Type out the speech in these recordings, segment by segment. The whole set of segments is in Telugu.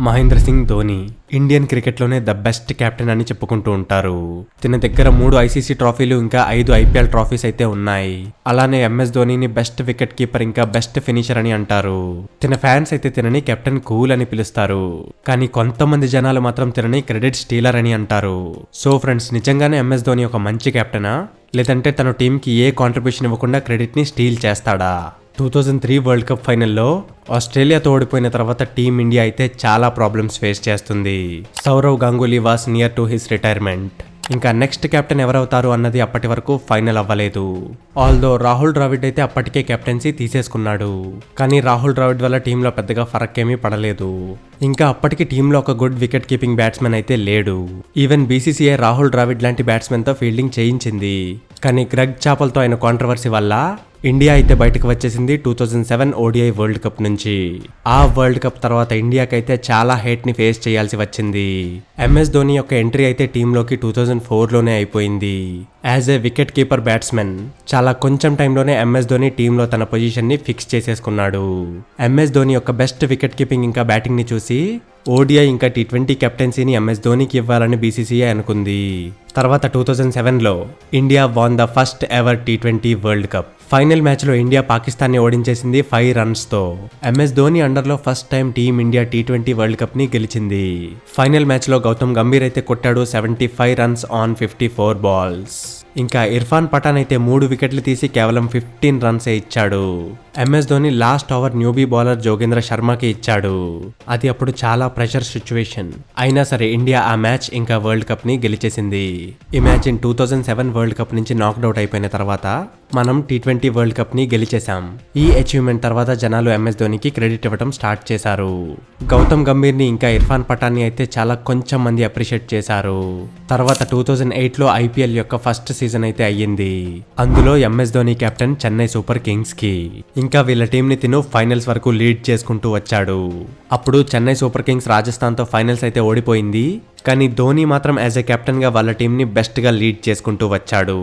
మహేంద్ర సింగ్ ధోని ఇండియన్ క్రికెట్లోనే ద బెస్ట్ కెప్టెన్ అని చెప్పుకుంటూ ఉంటారు. తన దగ్గర 3 ఐసీసీ ట్రోఫీలు ఇంకా 5 ఐపీఎల్ ట్రోఫీస్ అయితే ఉన్నాయి. అలానే ఎంఎస్ ధోనిని బెస్ట్ వికెట్ కీపర్ ఇంకా బెస్ట్ ఫినిషర్ అని అంటారు. తన ఫ్యాన్స్ అయితే తినని కెప్టెన్ కూల్ అని పిలుస్తారు. కానీ కొంతమంది జనాలు మాత్రం తినని క్రెడిట్ స్టీలర్ అని అంటారు. సో ఫ్రెండ్స్, నిజంగానే ఎంఎస్ ధోని ఒక మంచి కెప్టెనా, లేదంటే తన టీంకి ఏ కాంట్రిబ్యూషన్ ఇవ్వకుండా క్రెడిట్ ని స్టీల్ చేస్తాడా? 2003 వరల్డ్ కప్ ఫైనల్లో ఆస్ట్రేలియాతో ఓడిపోయిన తర్వాత టీమిండియా అయితే చాలా ప్రాబ్లమ్స్ ఫేస్ చేస్తుంది. Sourav Ganguly was near to his retirement. ఇంకా నెక్స్ట్ కెప్టెన్ ఎవరవుతారు అన్నది అప్పటి వరకు ఫైనల్ అవ్వలేదు. ఆల్దో రాహుల్ ద్రావిడ్ అయితే అప్పటికే కెప్టెన్సీ తీసేసుకున్నాడు. కానీ రాహుల్ ద్రావిడ్ వల్ల టీంలో పెద్దగా ఫరక్ ఏమీ పడలేదు. ఇంకా అప్పటికి టీంలో ఒక గుడ్ వికెట్ కీపింగ్ బ్యాట్స్మెన్ అయితే లేడు. ఈవెన్ బీసీసీఐ రాహుల్ ద్రావిడ్ లాంటి బ్యాట్స్మెన్ తో ఫీల్డింగ్ చేయించింది. కానీ గ్రెగ్ చాపల్తో అయిన కాంట్రవర్సీ వల్ల ఇండియా అయితే బయటకు వచ్చేసింది 2007 ఓడిఐ వరల్డ్ కప్ నుంచి. ఆ వరల్డ్ కప్ తర్వాత ఇండియాకైతే చాలా హేట్ ని ఫేస్ చేయాల్సి వచ్చింది. ఎంఎస్ ధోని యొక్క ఎంట్రీ అయితే టీంలోకి 2004లోనే అయిపోయింది. As a wicket keeper batsmen చాలా కొంచెం టైంలోనే ఎంఎస్ ధోని టీంలో తన పొజిషన్ ని ఫిక్స్ చేసేసుకున్నాడు. ఎంఎస్ ధోని యొక్క బెస్ట్ వికెట్ కీపింగ్ ఇంకా బ్యాటింగ్ ని చూసి ఓడిఐ ఇంకా T20 కెప్టెన్సీని ఎంఎస్ ధోనికి ఇవ్వాలని బీసీసీఐ అనుకుంది. తర్వాత 2007లో India won the first ever T20 world cup. Final match లో ఇండియా పాకిస్తాన్ ని ఓడించేసింది 5 రన్స్ తో. ఎంఎస్ ధోని అండర్ లో first time team India T20 world cup ని గెలిచింది. ఫైనల్ మ్యాచ్ లో గౌతమ్ గంభీర్ అయితే కొట్టాడు 75 రన్స్ ఆన్ 54 బాల్స్. ఇంకా ఇర్ఫాన్ పఠాన్ అయితే 3 వికెట్లు తీసి కేవలం 15 రన్సే ఇచ్చాడు. MS Dhoni last over newbie bowler Jogendra శర్మకి ఇచ్చాడు. అది అప్పుడు చాలా ప్రెషర్ సిచ్యువేషన్. అయినా సరే ఇండియా ఆ మ్యాచ్ ఇంకా వరల్డ్ కప్ ని గెలిచేసింది. ఇమాజిన్ 2007 వరల్డ్ కప్ నుంచి నాక్డౌట్ అయిపోయిన తర్వాత మనం T20 వరల్డ్ కప్ ని గెలిచేశాం. ఈ అచీవ్మెంట్ తర్వాత జనాలు ఎంఎస్ ధోనికి క్రెడిట్ ఇవ్వడం స్టార్ట్ చేశారు. గౌతమ్ గంభీర్ ని ఇంకా ఇర్ఫాన్ పఠాన్ ని అయితే చాలా కొంచెం మంది అప్రిషియేట్ చేశారు. తర్వాత 2008లో ఐపీఎల్ యొక్క ఫస్ట్ సీజన్ అయితే అయ్యింది. అందులో MS Dhoni captain Chennai super Kings కి. ఇంకా వీళ్ళ టీం ని తిను ఫైనల్స్ వరకు లీడ్ చేసుకుంటూ వచ్చాడు. అప్పుడు చెన్నై సూపర్ కింగ్స్ రాజస్థాన్ తో ఫైనల్స్ అయితే ఓడిపోయింది. కానీ ధోని మాత్రం యాజ్ ఎ కెప్టెన్ గా వాళ్ళ టీం ని బెస్ట్ గా లీడ్ చేసుకుంటూ వచ్చాడు.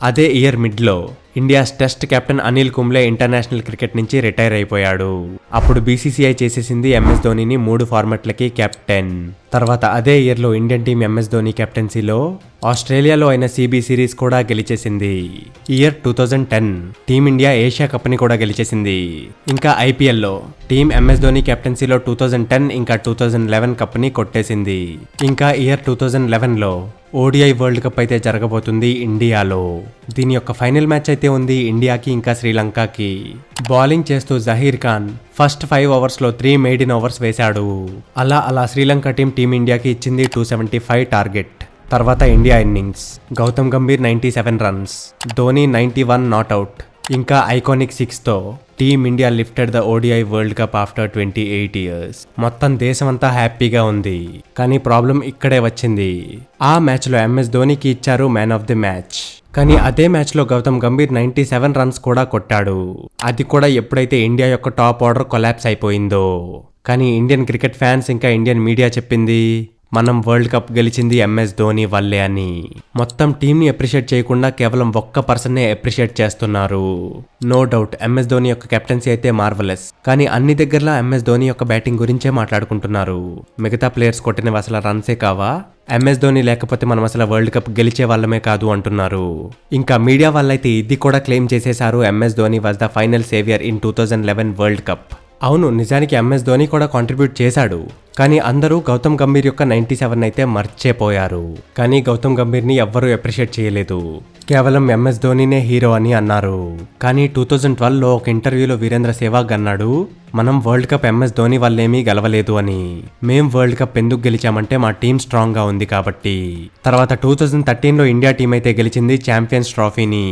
అదే ఇయర్ మిడ్ లో India's test captain Anil Kumble international cricket నుంచి రిటైర్ అయిపోయాడు. అప్పుడు బీసీసీఐ చేసేసింది ఎంఎస్ ధోనిని 3 ఫార్మాట్లకి కెప్టెన్. తర్వాత అదే ఇయర్ లో ఇండియన్ టీం ఎంఎస్ ధోని కెప్టెన్సీలో ఆస్ట్రేలియాలో అయిన సిబి సిరీస్ కూడా గెలిచేసింది. ఇయర్ 2010 టీమిండియా ఏషియా కప్ ని కూడా గెలిచేసింది. ఇంకా ఐపీఎల్ లో టీం ఎంఎస్ ధోని కెప్టెన్సీలో 2010 ఇంకా 2011 కప్ ని కొట్టేసింది. ఇంకా ఇయర్ 2011లో ఓడిఐ వరల్డ్ కప్ అయితే జరగబోతుంది ఇండియాలో. దీని యొక్క ఫైనల్ మ్యాచ్ అయితే ఉంది ఇండియాకి ఇంకా శ్రీలంకకి. బౌలింగ్ చేస్తూ జహీర్ ఖాన్ ఫస్ట్ 5 ఓవర్స్ లో 3 మెయిడెన్ ఓవర్స్ వేశాడు. అలా శ్రీలంక టీమిండియాకి ఇచ్చింది 275 టార్గెట్. తర్వాత India innings Gautam Gambhir 97 runs, Dhoni 91 not out. ఇంకా ఐకానిక్ 6 తో team India lifted the ODI world cup after 28 years. మొత్తం దేశమంతా హ్యాపీగా ఉంది. కానీ ప్రాబ్లం ఇక్కడే వచ్చింది. ఆ మ్యాచ్ లో ఎంఎస్ ధోనికి ఇచ్చారు మ్యాన్ ఆఫ్ ది మ్యాచ్. కానీ అదే మ్యాచ్ లో గౌతమ్ గంభీర్ 97 రన్స్ కూడా కొట్టాడు. అది కూడా ఎప్పుడైతే ఇండియా యొక్క టాప్ ఆర్డర్ కొలాప్స్ అయిపోయిందో. కానీ ఇండియన్ క్రికెట్ ఫ్యాన్స్ ఇంకా ఇండియన్ మీడియా చెప్పింది మనం వరల్డ్ కప్ గెలిచింది ఎంఎస్ ధోని వల్లే అని. మొత్తం టీం ని అప్రిషియేట్ చేయకుండా కేవలం ఒక్క పర్సన్ నే అప్రిషియేట్ చేస్తున్నారు. నో డౌట్ ఎంఎస్ ధోని యొక్క కెప్టెన్సీ అయితే మార్వలెస్. కానీ అన్ని దగ్గరలా ఎంఎస్ ధోని యొక్క బ్యాటింగ్ గురించే మాట్లాడుకుంటున్నారు. మిగతా ప్లేయర్స్ కొట్టినవి అసలు రన్సే కావా? ఎంఎస్ ధోని లేకపోతే మనం అసలు వరల్డ్ కప్ గెలిచే వాళ్ళమే కాదు అంటున్నారు. ఇంకా మీడియా వాళ్ళైతే ఇది కూడా క్లెయిమ్ చేసేశారు, MS Dhoni was the final saviour in 2011 world cup. అవును, నిజానికి ఎంఎస్ ధోని కూడా కాంట్రిబ్యూట్ చేశాడు. కానీ అందరూ గౌతమ్ గంభీర్ యొక్క 97 అయితే మర్చిపోయారు. కానీ గౌతమ్ గంభీర్ ని ఎవ్వరూ అప్రిషియేట్ చేయలేదు. కేవలం ఎంఎస్ ధోనినే హీరో అని అన్నారు. కానీ 2012లో ఒక ఇంటర్వ్యూలో వీరేంద్ర సెహ్వాగ్ అన్నాడు, మనం వరల్డ్ కప్ ఎంఎస్ ధోని వల్లేమీ గెలవలేదు అని. మేం వరల్డ్ కప్ ఎందుకు గెలిచామంటే మా టీం స్ట్రాంగ్ గా ఉంది కాబట్టి. తర్వాత 2013లో ఇండియా టీం అయితే గెలిచింది ఛాంపియన్స్ ట్రోఫీని.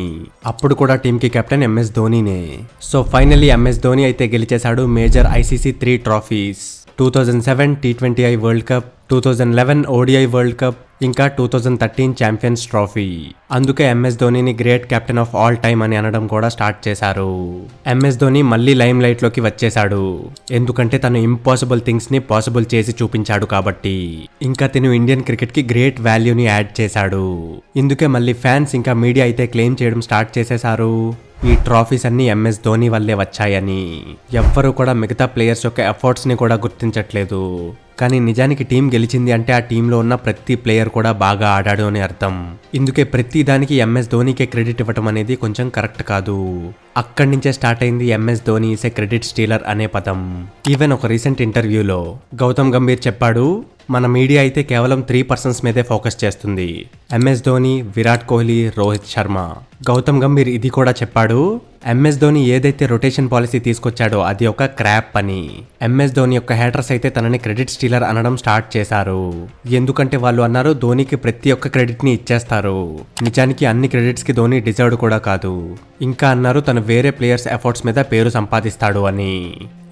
అప్పుడు కూడా టీం కి కెప్టెన్ ఎంఎస్ ధోనినే. సో ఫైనల్లీ ఎంఎస్ ధోని అయితే గెలిచేశాడు major ICC 3 trophies. 2007 T20I world cup, 2011 ODI world cup, ఇంకా 2013 ఛాంపియన్స్ ట్రోఫీ. అందుకే ఎంఎస్ ధోనిని great captain of all time అని అనడం కూడా స్టార్ట్ చేశారు. ఎంఎస్ ధోని మళ్ళీ లైమ్ లైట్ లోకి వచ్చేశాడు. ఎందుకంటే తను ఇంపాసిబుల్ థింగ్స్ ని పాసిబుల్ చేసి చూపించాడు కాబట్టి. ఇంకా తను ఇండియన్ క్రికెట్ కి గ్రేట్ వాల్యూని యాడ్ చేశాడు. ఇందుకే మళ్ళీ ఫ్యాన్స్ ఇంకా మీడియా అయితే క్లెయిమ్ చేయడం స్టార్ట్ చేసేశారు, ఈ ట్రోఫీస్ అన్ని ఎంఎస్ ధోని వల్లే వచ్చాయని. ఎవ్వరూ కూడా మిగతా ప్లేయర్స్ యొక్క ఎఫర్ట్స్ ని కూడా గుర్తించట్లేదు. కానీ నిజానికి టీం గెలిచింది అంటే ఆ టీంలో ఉన్న ప్రతి ప్లేయర్ కూడా బాగా ఆడాడు అని అర్థం. ఇందుకే ప్రతి దానికి ఎంఎస్ ధోనికే క్రెడిట్ ఇవ్వటం అనేది కొంచెం కరెక్ట్ కాదు. అక్కడి నుంచే స్టార్ట్ అయింది MS Dhoni is a credit stealer అనే పదం. ఈవెన్ ఒక రీసెంట్ ఇంటర్వ్యూలో గౌతమ్ గంభీర్ చెప్పాడు, మన మీడియా అయితే కేవలం 3 పర్సన్స్ మీదే ఫోకస్ చేస్తుంది, ఎంఎస్ ధోని, విరాట్ కోహ్లీ, రోహిత్ శర్మ. గౌతమ్ గంభీర్ ఇది కూడా చెప్పాడు, ఎంఎస్ ధోని ఏదైతే రొటేషన్ పాలసీ తీసుకొచ్చాడో అది ఒక క్రాప్ అని. ఎంఎస్ ధోని యొక్క హేటర్స్ అయితే తనని క్రెడిట్ స్టీలర్ అనడం స్టార్ట్ చేశారు. ఎందుకంటే వాళ్ళు అన్నారు ధోనికి ప్రతి ఒక్క క్రెడిట్ ని ఇచ్చేస్తారు, నిజానికి అన్ని క్రెడిట్స్ కి ధోని డిజర్వ్డ్ కూడా కాదు. ఇంకా అన్నారు తను వేరే ప్లేయర్స్ ఎఫర్ట్స్ మీద పేరు సంపాదిస్తాడు అని.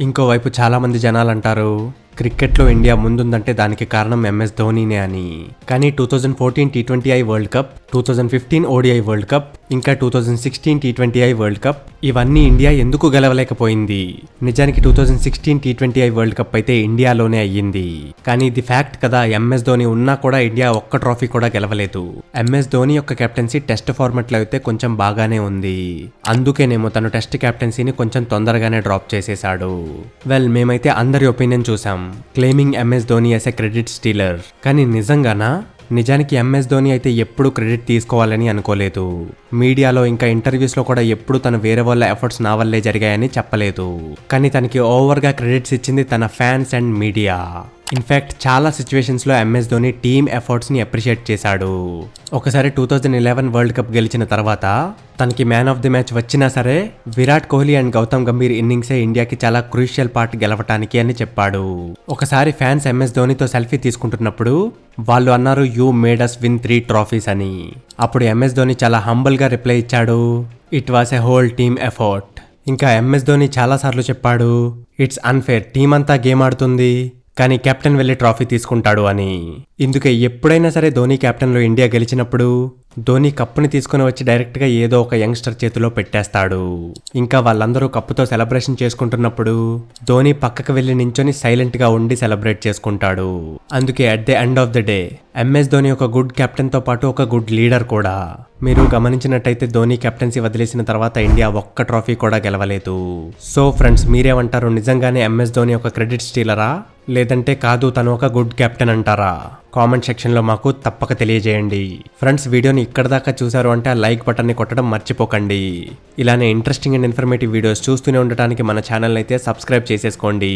ఇంకోవైపు చాలా మంది జనాలు అంటారు క్రికెట్లో ఇండియా ముందుందంటే దానికి కారణం ఎంఎస్ ధోనినే అని. కానీ 2014 T20I world cup, 2015 ODI world cup, ఇంకా 2016 T20I వరల్డ్ కప్ ఇవన్నీ ఇండియా ఎందుకు గెలవలేకపోయింది? నిజానికి 2016 T20I వరల్డ్ కప్ అయితే ఇండియాలోనే అయ్యింది. కానీ ఇది ఫ్యాక్ట్ కదా, ఎంఎస్ ధోని ఉన్నా కూడా ఇండియా ఒక్క ట్రోఫీ కూడా గెలవలేదు. ఎంఎస్ ధోని యొక్క కెప్టెన్సీ టెస్ట్ ఫార్మాట్ లో అయితే కొంచెం బాగానే ఉంది. అందుకేనేమో తను టెస్ట్ కెప్టెన్సీని కొంచెం తొందరగానే డ్రాప్ చేసేశాడు. వెల్, మేమైతే అందరి ఒపీనియన్ చూసాం claiming MS Dhoni as a credit stealer. కానీ నిజంగానా? నిజానికి ఎంఎస్ ధోని అయితే ఎప్పుడు క్రెడిట్ తీసుకోవాలని అనుకోలేదు. మీడియాలో ఇంకా ఇంటర్వ్యూస్లో కూడా ఎప్పుడు తను వేరే వాళ్ళ ఎఫర్ట్స్ నా వల్లే జరిగాయని చెప్పలేదు. కానీ తనకి ఓవర్గా క్రెడిట్స్ ఇచ్చింది తన ఫ్యాన్స్ అండ్ మీడియా. ఇన్ఫ్యాక్ట్ చాలా సిచ్యువేషన్స్లో ఎంఎస్ ధోని టీమ్ ఎఫర్ట్స్ని అప్రిషియేట్ చేశాడు. ఒకసారి 2011 వరల్డ్ కప్ గెలిచిన తర్వాత తనకి మ్యాన్ ఆఫ్ ది మ్యాచ్ వచ్చినా సరే విరాట్ కోహ్లీ అండ్ గౌతమ్ గంభీర్ ఇన్నింగ్సే ఇండియాకి చాలా క్రూషియల్ పార్ట్ గెలవటానికి అని చెప్పాడు. ఒకసారి ఫ్యాన్స్ ఎంఎస్ ధోనితో సెల్ఫీ తీసుకుంటున్నప్పుడు వాళ్ళు అన్నారు you made us win 3 trophies అని. అప్పుడు ఎంఎస్ ధోని చాలా హంబుల్గా రిప్లై ఇచ్చాడు, it was a whole team effort. ఇంకా ఎంఎస్ ధోని చాలాసార్లు చెప్పాడు, ఇట్స్ అన్ఫేర్, టీం అంతా గేమ్ ఆడుతుంది కానీ కెప్టెన్ వెళ్ళి ట్రోఫీ తీసుకుంటాడు అని. ఇందుకే ఎప్పుడైనా సరే ధోని కెప్టెన్లో ఇండియా గెలిచినప్పుడు ధోని కప్పుని తీసుకుని వచ్చి డైరెక్ట్గా ఏదో ఒక యంగ్స్టర్ చేతిలో పెట్టేస్తాడు. ఇంకా వాళ్ళందరూ కప్పుతో సెలబ్రేషన్ చేసుకుంటున్నప్పుడు ధోని పక్కకు వెళ్ళి నించొని సైలెంట్గా ఉండి సెలబ్రేట్ చేసుకుంటాడు. అందుకే at the end of the day MS Dhoni ఒక గుడ్ కెప్టెన్తో పాటు ఒక గుడ్ లీడర్ కూడా. మీరు గమనించినట్టయితే ధోని కెప్టెన్సీ వదిలేసిన తర్వాత ఇండియా ఒక్క ట్రోఫీ కూడా గెలవలేదు. సో ఫ్రెండ్స్, మీరేమంటారు? నిజంగానే ఎంఎస్ ధోని ఒక క్రెడిట్ స్టీలరా, లేదంటే కాదు తను ఒక గుడ్ కెప్టెన్ అంటారా? కామెంట్ సెక్షన్లో మాకు తప్పక తెలియజేయండి. ఫ్రెండ్స్, వీడియోని ఇక్కడ దాకా చూసారు అంటే ఆ లైక్ బటన్ని కొట్టడం మర్చిపోకండి. ఇలానే ఇంట్రెస్టింగ్ అండ్ ఇన్ఫర్మేటివ్ వీడియోస్ చూస్తూనే ఉండటానికి మన ఛానల్ అయితే సబ్స్క్రైబ్ చేసేసుకోండి.